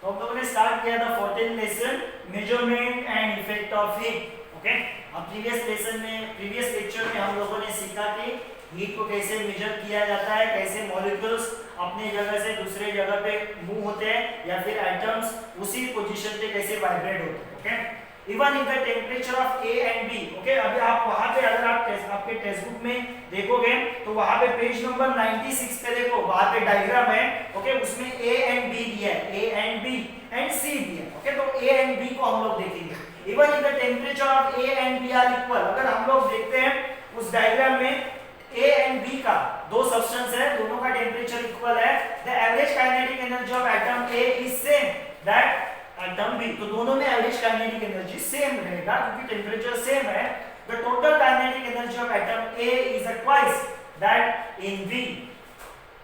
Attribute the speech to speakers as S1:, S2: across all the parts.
S1: तो हम लोगों ने स्टार्ट किया था 14 lesson measurement and effect of heat. Okay, अब प्रीवियस लेक्चर में हम लोगों ने सीखा कि हीट को कैसे मेजर किया जाता है, कैसे मॉलिक्यूल्स अपने जगह से दूसरे जगह पे मूव होते हैं या फिर एटम्स उसी पोजीशन पे कैसे वाइब्रेट होते हैं। Okay, even in the temperature of A and B. Okay, अभी आप वहां पे अगर आप आपके टेक्स्ट बुक में देखोगे तो वहां पे पेज नंबर 96 पे देखो, वहां पे डायग्राम है। ओके, उसमें ए एंड बी दिया है, ए एंड बी एंड सी दिया है। ओके, तो ए एंड बी को हम लोग देखेंगे। Even in the temperature of A and B are equal, अगर हम लोग देखते हैं उस डायग्राम में ए एंड बी का दो सब्सटेंस है, दोनों का टेम्परेचर इक्वल है, the average kinetic energy of atom A is same that atom B, तो दोनों में एवरेज काइनेटिक एनर्जी सेम रहेगा क्योंकि टेम्परेचर सेम है। The total kinetic energy of atom A is twice that in B,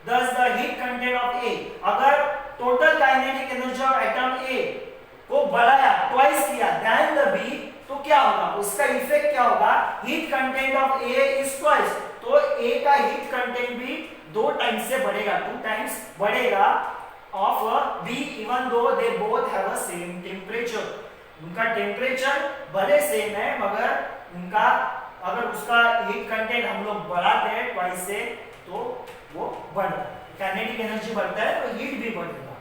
S1: thus the heat content of A, अगर total kinetic energy of atom A को बढ़ाया, twice किया then the B, तो क्या होगा, उसका इफेक्ट क्या होगा, heat content of A is twice, तो ए का हीट कंटेंट भी 2 टाइम्स से बढ़ेगा, 2 टाइम्स बढ़ेगा of B even though they both have a same temperature। उनका टेम्परेचर भले सेम है मगर उनका अगर उसका हीट कंटेंट हम लोग बढ़ाते हैं ट्वाइस से तो वो बढ़ता है, काइनेटिक एनर्जी बढ़ता है तो हीट भी बढ़ेगा।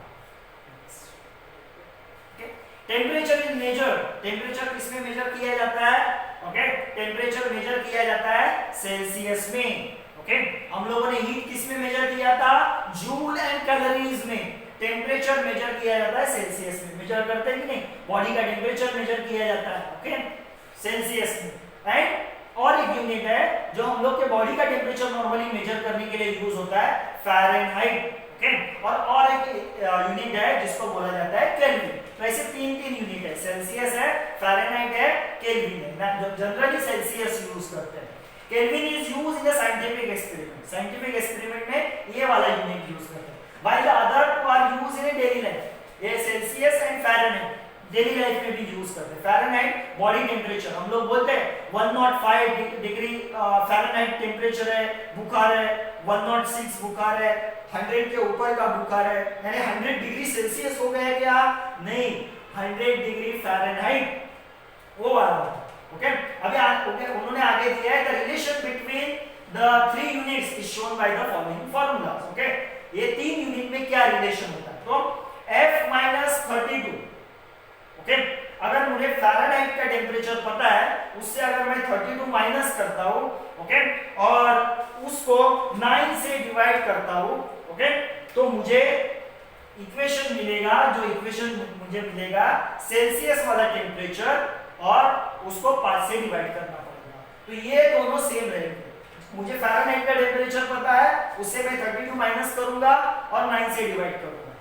S1: टेम्परेचर इज मेजर, टेम्परेचर किसमें मेजर किया जाता है? ओके, टेम्परेचर मेजर किया जाता है सेल्सियस में। ओके, हम लोगों ने हीट किसमें मेजर किया था? जूल एंड कैलोरीज में। टेम्परेचर मेजर किया जाता है सेल्सियस में, मेजर करते हैं कि नहीं, बॉडी का टेम्परेचर मेजर किया जाता है ओके सेल्सियस में। एंड और एक यूनिट है जो हम लोग के बॉडी का टेम्परेचर नॉर्मली मेजर करने के लिए यूज होता है, फ़ारेनहाइट। ओके, और एक यूनिट है जिसको बोला जाता है केल्विन। तो ऐसे तीन यूनिट है, सेल्सियस है, फ़ारेनहाइट है, केल्विन है। जनरली सेल्सियस यूज करते हैं। Kelvin is used in the scientific experiment, scientific experiment में ये वाला यूनिट यूज करते हैं। While the other two are used in a daily life, ये Celsius and Fahrenheit daily life में भी यूज करते हैं। फ़ारेनहाइट बॉडी टेम्परेचर, हम लोग बोलते हैं 105 डिग्री फ़ारेनहाइट टेम्परेचर है, बुखार है, 106 बुखार है, 100 के ऊपर का बुखार है, यानी 100 डिग्री सेल्सियस हो गया क्या? नहीं, 100 डिग्री फ़ारेनहाइट वो वाला। ओके, अभी उन्होंने आगे दिया है the relation between the 3 units is shown by the following formulas. Okay, ये 3 यूनिट में क्या रिलेशन होता है? तो F-32, ओके, अगर मुझे फ़ारेनहाइट का टेम्परेचर पता है, उससे अगर मैं 32 माइनस करता हूं, ओके, और उसको 9 से डिवाइड करता हूं, ओके, तो मुझे इक्वेशन मिलेगा, जो इक्वेशन मुझे मिलेगा सेल्सियस वाला टेम्परेचर, और उसको 5 से डिवाइड करना पड़ेगा, तो ये दोनों सेम रहेंगे। मुझे फ़ारेनहाइट का टेम्परेचर पता है, उससे मैं 32 माइनस करूंगा और 9 से डिवाइड करूंगा,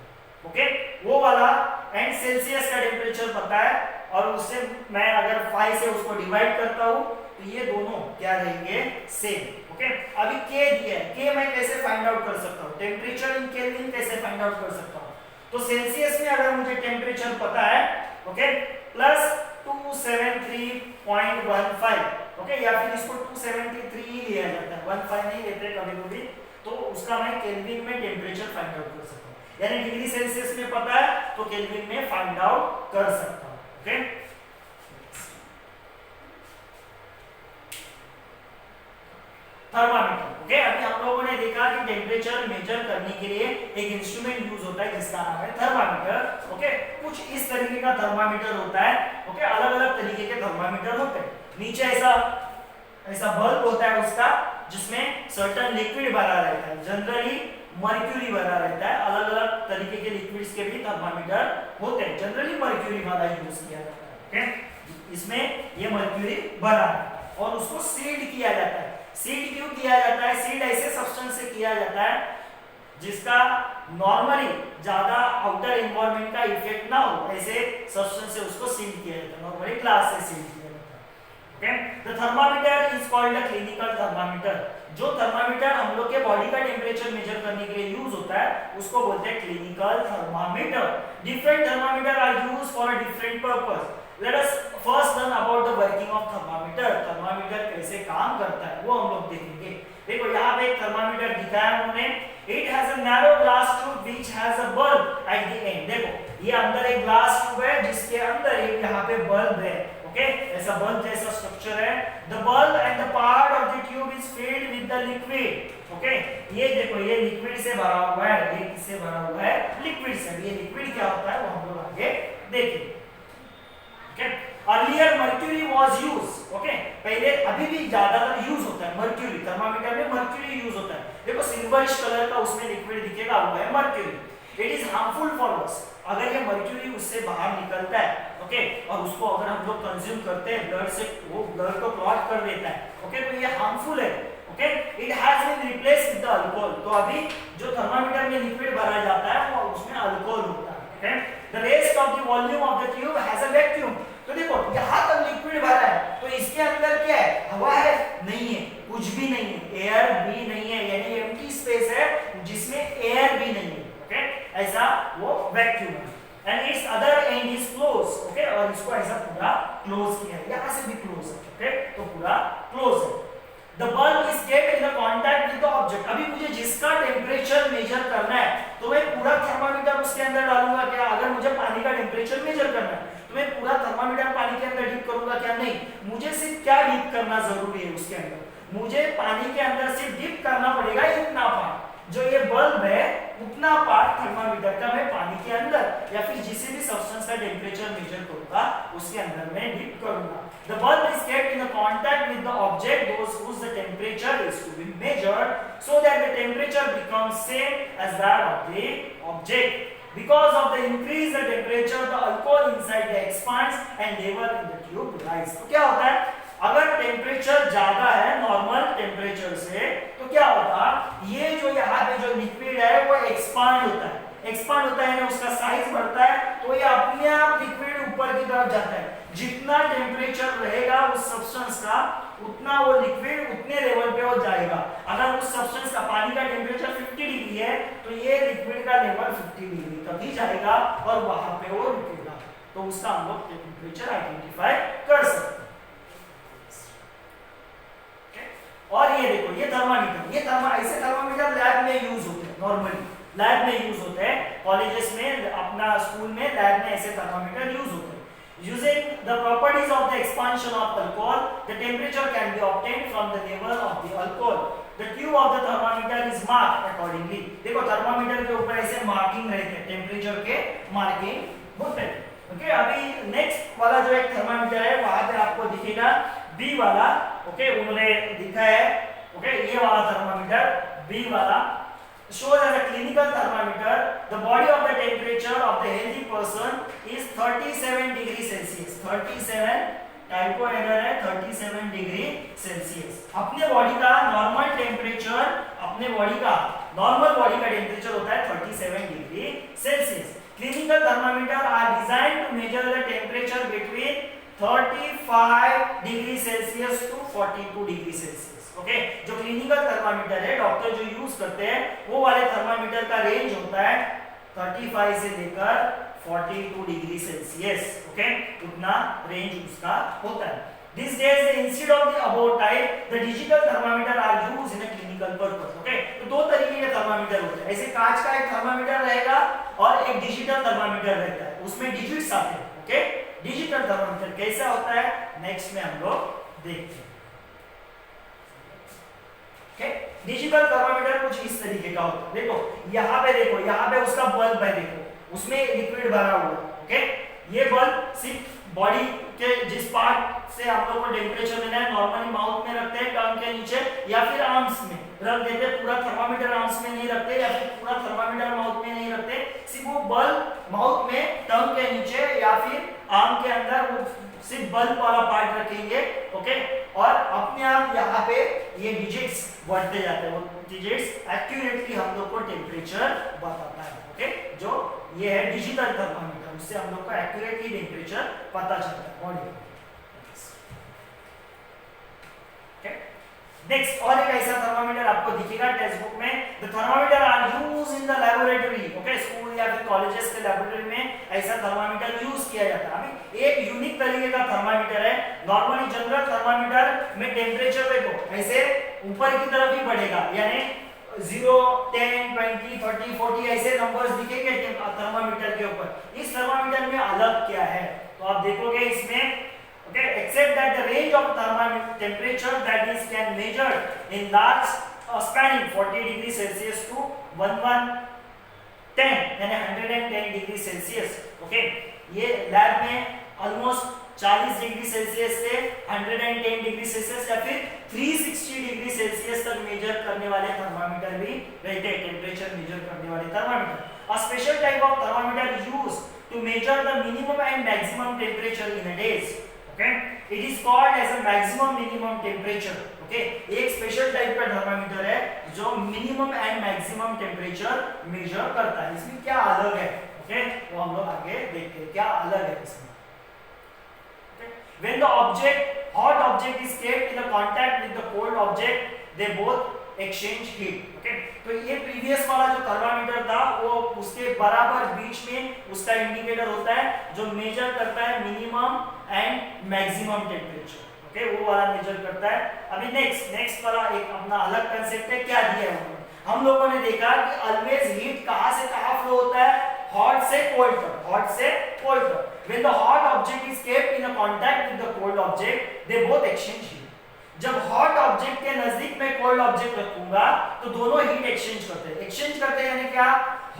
S1: ओके, वो वाला। एंड सेल्सियस का टेम्परेचर पता है और उससे मैं अगर 5 से उसको डिवाइड करता हूं तो ये दोनों क्या रहेंगे? सेम। ओके, अभी के दिया है, के मैं कैसे फाइंड आउट कर सकता हूं? टेम्परेचर इन केल्विन कैसे फाइंड आउट कर सकता हूं? तो सेल्सियस में अगर मुझे टेम्परेचर पता है, ओके, प्लस 273.15, ओके, या फिर इसको 273 ही लिया जाता है, 15 नहीं लेते कभी-कभी, तो उसका मैं केल्विन में टेम्परेचर फाइंड आउट कर सकता हूं। यानी डिग्री सेल्सियस में पता है तो केल्विन में फाइंड आउट कर सकता हूं। Okay, thermometer. ओके, अभी हम लोगों ने देखा कि टेम्परेचर मेजर करने के लिए एक इंस्ट्रूमेंट यूज होता है जिसका नाम है थर्मामीटर। ओके, कुछ इस तरीके का थर्मामीटर होता है। ओके, अलग-अलग तरीके के थर्मामीटर होते हैं। नीचे ऐसा बल्ब होता है उसका, जिसमें सर्टेन लिक्विड भरा रहता है, जनरली मर्क्यूरी भरा रहता है। अलग-अलग तरीके के लिक्विड्स के भी थर्मामीटर होते हैं, जनरली मर्क्यूरी वाला यूज किया जाता है। ओके, इसमें ये मर्क्यूरी भरा है और उसको सील्ड किया जाता है। सीड क्यों किया जाता है? सीड ऐसे सब्सटेंस से किया जाता है जिसका नॉर्मली ज्यादा आउटर एनवायरनमेंट का इफेक्ट ना हो, ऐसे सब्सटेंस से उसको सील किया जाता है, नॉर्मली ग्लास से सील किया जाता है। Okay, the thermometer is called a clinical thermometer. जो थर्मामीटर हम लोग के बॉडी का टेम्परेचर मेजर करने के लिए यूज होता है उसको बोलते हैं clinical thermometer. Different thermometer are used for a different purpose. Let us first learn about the working of thermometer। Thermometer कैसे काम करता है वो हम लोग देखेंगे। देखो यहाँ पे एक थर्मामीटर दिखाया उन्होंने, It has a narrow glass tube which has a bulb at the end. देखो ये अंदर एक ग्लास ट्यूब है जिसके अंदर एक यहाँ पे बल्ब है. ओके, ऐसा बल्ब जैसा स्ट्रक्चर है. The bulb and the part of the tube is filled with the liquid. Okay, ये देखो ये लिक्विड से भरा हुआ है. ये किससे भरा हुआ है? लिक्विड से. ये लिक्विड क्या होता है वो हम लोग आगे देखेंगे. Okay, earlier mercury was use. Okay, पहले अभी भी ज्यादातर यूज होता है मर्क्यूरी. थर्मामीटर में मर्क्यूरी यूज होता है. देखो सिल्वरिश कलर का उसमें लिक्विड दिखेगा हुआ है mercury. It is harmful for us. अगर ये मर्क्यूरी उससे बाहर निकलता है, ओके, और उसको अगर हम लोग कंज्यूम करते हैं ब्लड से, वो ब्लड को क्लॉट कर देता है. ओके, तो ये हार्मफुल है. Okay, it has been replaced with the alcohol. तो अभी जो थर्मामीटर में लिक्विड भरा जाता है वो उसमें अल्कोहल होता है. Okay, the rest of the volume of the tube has a vacuum. तो देखो यहाँ तक लिक्विड भरा है तो इसके अंदर क्या है? हवा है? नहीं है, कुछ भी नहीं है, एयर भी नहीं है, यानी एम्प्टी स्पेस है जिसमें एयर भी नहीं है. ओके, ऐसा वो वैक्यूम है. And it's other and is close. Okay, और इसको ऐसा पूरा क्लोज किया है. यहाँ से भी क्लोज है. ओके, तो पूरा क्लोज है. The bulb is kept in the contact with the object. अभी मुझे जिसका टेम्परेचर मेजर करना है तो मैं पूरा थर्मामीटर उसके अंदर डालूंगा क्या? अगर मुझे पानी का टेम्परेचर मेजर करना है तो मैं पूरा थर्मामीटर पानी के अंदर डिप करूंगा क्या? नहीं, मुझे सिर्फ क्या डिप करना जरूरी है उसके अंदर? मुझे पानी के अंदर सिर्फ डिप करना पड़ेगा इतना पार्ट. जो ये बल्ब है उतना पार्ट थर्मामीटर का मैं पानी के अंदर या फिर जिस भी सब्सटेंस का टेम्परेचर मेजर करूंगा उसके अंदर मैं डिप करूंगा. The bulb is kept in the contact with the object whose the temperature is to be measured so that the temperature becomes same as that of the object. Because of the increase the temperature, the alcohol inside the expands and level in the tube rise. तो क्या होता है? अगर temperature ज्यादा है normal temperature से तो क्या होता? ये जो यहाँ पे जो लिक्विड है वो एक्सपांड होता है. एक्सपांड होता है ना, उसका साइज बढ़ता है तो ये अपने आप लिक्विड ऊपर की तरफ जाता है. जितना टेम्परेचर रहेगा उस सब्सटेंस का उतना वो लिक्विड उतने लेवल पे वो जाएगा. अगर उस सब्सटेंस का पानी का टेम्परेचर 50 डिग्री है तो ये लिक्विड का लेवल 50 डिग्री तक ही जाएगा और वहां पे वो रुकेगा. तो उसका हम लोग टेम्परेचर आइडेंटिफाई कर सकते हैं. और ये देखो ये थर्मामीटर, ये ऐसे थर्मामीटर लैब में यूज होते हैं. नॉर्मली लैब में यूज होते हैं. कॉलेजेस में, अपना स्कूल में, लैब में ऐसे थर्मामीटर यूज होते हैं. Using the properties of the expansion of alcohol, the temperature can be obtained from the level of the alcohol. The tube of the thermometer is marked accordingly. देखो thermometer के ऊपर ऐसे marking रहते हैं, temperature के marking होते हैं. Okay, अभी नेक्स्ट वाला जो एक थर्मामीटर है वहां पे आपको दिखेगा बी वाला. ओके, उन्होंने दिखा है. ओके, ये वाला थर्मामीटर बी वाला shows as a clinical thermometer the body of the temperature of the healthy person is 37 degree Celsius. 37 typo error है, 37 डिग्री सेल्सियस. अपने बॉडी का नॉर्मल टेम्परेचर, अपने बॉडी का नॉर्मल बॉडी का टेम्परेचर होता है 37 degree Celsius. Clinical thermometer are designed to measure the temperature between 35 degree Celsius to 42 degree Celsius. Okay, जो clinical thermometer है डॉक्टर जो यूज करते हैं वो वाले थर्मामीटर का रेंज होता है 35 से लेकर 42 डिग्री सेल्सियस. ओके, उतना रेंज उसका होता है. These days instead of the above type the digital thermometer are used in a clinical purpose. Okay, तो दो तरीके के थर्मामीटर होते हैं. ऐसे कांच का एक थर्मामीटर रहेगा और एक डिजिटल थर्मामीटर रहता है, उसमें डिजिट्स आते हैं. ओके, डिजिटल थर्मामीटर कैसा होता है नेक्स्ट में हम लोग देखते हैं. डिजिटल थर्मामीटर कुछ इस तरीके का होता है. देखो यहाँ पे उसका बल्ब है, देखो उसमें लिक्विड भरा हुआ है. ओके, ये बल्ब सिर्फ बॉडी के जिस पार्ट से आप लोग को टेम्परेचर लेना है नॉर्मली माउथ में रखते हैं, टंग के नीचे या फिर आर्म्स में रख देते हैं. पूरा थर्मामीटर आर्म्स में नहीं रखते या फिर पूरा थर्मामीटर माउथ में नहीं रखते. सिर्फ वो बल्ब माउथ में, टंग के नीचे या फिर आर्म के अंदर वो सिर्फ बल्ब वाला पार्ट रखेंगे. ओके, और अपने आप यहाँ पे ये डिजिट्स बढ़ते जाते हैं. वो डिजिट्स एक्यूरेटली हम लोग को टेम्परेचर बताता है. ओके, जो ये है डिजिटल थर्मामीटर, उससे हम लोग को एक्यूरेटली टेम्परेचर पता चलता है बॉडी. ओके, नेक्स्ट और एक ऐसा थर्मामीटर आपको दिखेगा टेक्स्ट बुक में. The thermometer are used in the laboratory. Okay, school या फिर कॉलेजेस के लैबोरेटरी में ऐसा थर्मामीटर यूज किया जाता है. अभी एक यूनिक तरीके का थर्मामीटर है. नॉर्मली जनरल थर्मामीटर में टेम्परेचर देखो ऐसे ऊपर की तरफ ही बढ़ेगा, यानी 0, 10, 20, 30, 40 ऐसे नंबर्स दिखेंगे थर्मामीटर के ऊपर। इस थर्मामीटर में अलग क्या है तो आप देखोगे इसमें okay except that the range of thermometer temperature that is can measured in large spanning 40 degree celsius to 1110 यानी 110 डिग्री सेल्सियस। ओके ये लैब में ऑलमोस्ट 40 डिग्री सेल्सियस से 110 डिग्री सेल्सियस या फिर 360 डिग्री सेल्सियस तक मेजर करने वाले थर्मामीटर भी रहते हैं, टेम्परेचर मेजर करने वाले thermometer. A special type of thermometer used to measure the minimum and maximum temperature in a days. Okay, it is called as a maximum minimum temperature. Okay, एक special type का thermometer है जो minimum and maximum temperature measure करता है। इसमें क्या अलग है ओके वो हम लोग आगे देखते हैं क्या अलग है इसमें। When the object, hot object is kept in a contact with the cold object, they both exchange heat. Okay, तो ये प्रीवियस वाला जो थर्मामीटर था वो उसके बराबर बीच में उसका इंडिकेटर होता है जो मेजर करता है minimum and maximum temperature. Okay वो वाला मेजर करता है। अभी नेक्स्ट वाला एक अपना अलग कंसेप्ट है, क्या दिया है हम लोगों ने देखा कि ऑलवेज हीट कहां से कहां फ्लो होता है, हॉट से कोल्ड तक, हॉट से कोल्ड तक। When the hot object is kept in a contact with the cold object, they both exchange heat. जब हॉट ऑब्जेक्ट के नजदीक में कोल्ड ऑब्जेक्ट रखूंगा तो दोनों हीट एक्सचेंज करते हैं। एक्सचेंज करते हैं यानी क्या,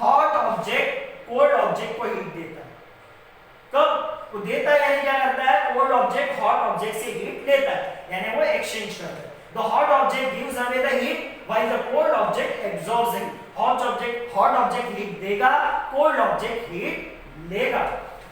S1: हॉट ऑब्जेक्ट कोल्ड ऑब्जेक्ट को हीट देता है। कब वो देता है यानी क्या करता है, कोल्ड ऑब्जेक्ट हॉट ऑब्जेक्ट से हीट लेता है यानी वो एक्सचेंज करता है। The hot object gives away the heat while the cold object absorbs the heat. hot object heat देगा, cold object heat लेगा।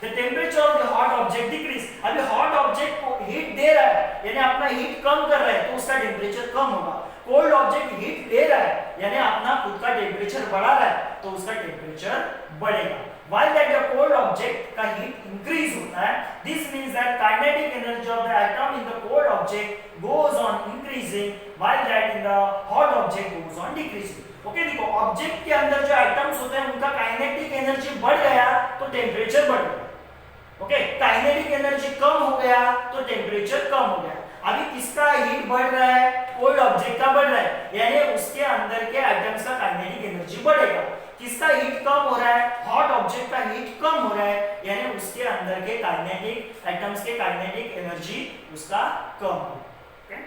S1: The temperature of the hot object decrease. अभी hot object को heat दे रहा है यानी अपना heat कम कर रहा है तो उसका टेम्परेचर कम होगा। cold object heat ले रहा है यानी अपना खुद का टेम्परेचर बढ़ा रहा है तो उसका टेम्परेचर बढ़ेगा। While that the cold object का heat increase होता है, this means that kinetic energy of the atom in the cold object goes on increasing, while that in the hot object goes on decreasing. Okay देखो object के अंदर जो atoms होते हैं उनका काइनेटिक एनर्जी बढ़ गया तो टेम्परेचर बढ़ गया। ओके काइनेटिक एनर्जी कम हो गया तो टेम्परेचर कम हो गया। अभी किसका हीट बढ़ रहा है, कोल्ड ऑब्जेक्ट का बढ़ रहा है यानी उसके अंदर के एटम्स का काइनेटिक एनर्जी बढ़ेगा। किसका हीट कम हो रहा है, हॉट ऑब्जेक्ट का हीट कम हो रहा है यानी उसके अंदर के काइनेटिक एटम्स के काइनेटिक एनर्जी उसका कम हो। Okay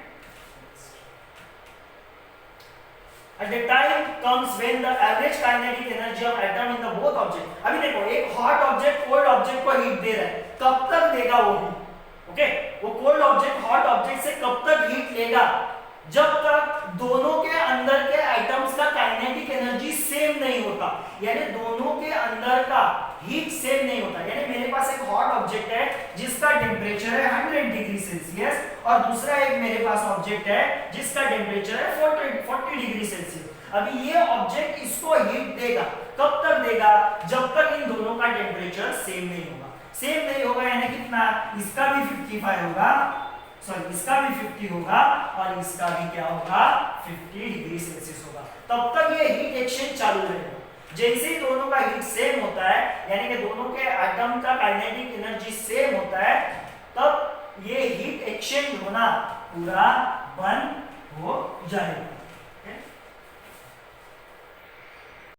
S1: At the time comes when the average kinetic energy of atom in the both object। अभी देखो एक हॉट ऑब्जेक्ट कोल्ड ऑब्जेक्ट को हीट दे रहा है, कब तक देगा वो हीट, ओके वो कोल्ड ऑब्जेक्ट हॉट ऑब्जेक्ट से कब तक हीट लेगा, जब तक दोनों के अंदर के एटम्स का काइनेटिक एनर्जी सेम नहीं होता यानी दोनों के अंदर का हीट सेम नहीं होता। यानी मेरे पास एक हॉट ऑब्जेक्ट है जिसका टेम्परेचर है 100 डिग्री सेल्सियस और दूसरा एक मेरे पास ऑब्जेक्ट है जिसका टेम्परेचर है 40 डिग्री सेल्सियस। अभी ये ऑब्जेक्ट इसको हीट देगा, कब तक देगा, जब तक इन दोनों का टेम्परेचर सेम नहीं होगा। सेम नहीं होगा यानी कितना, इसका भी 55 होगा, सॉरी इसका भी 50 होगा और इसका भी क्या होगा 50 डिग्री सेल्सियस होगा। तब तक ये हीट एक्सचेंज चालू रहेगा। जैसे ही दोनों का हीट सेम होता है यानी कि दोनों के एटम का काइनेटिक एनर्जी सेम होता है तब ये हीट एक्सचेंज होना पूरा बंद हो जाएगा।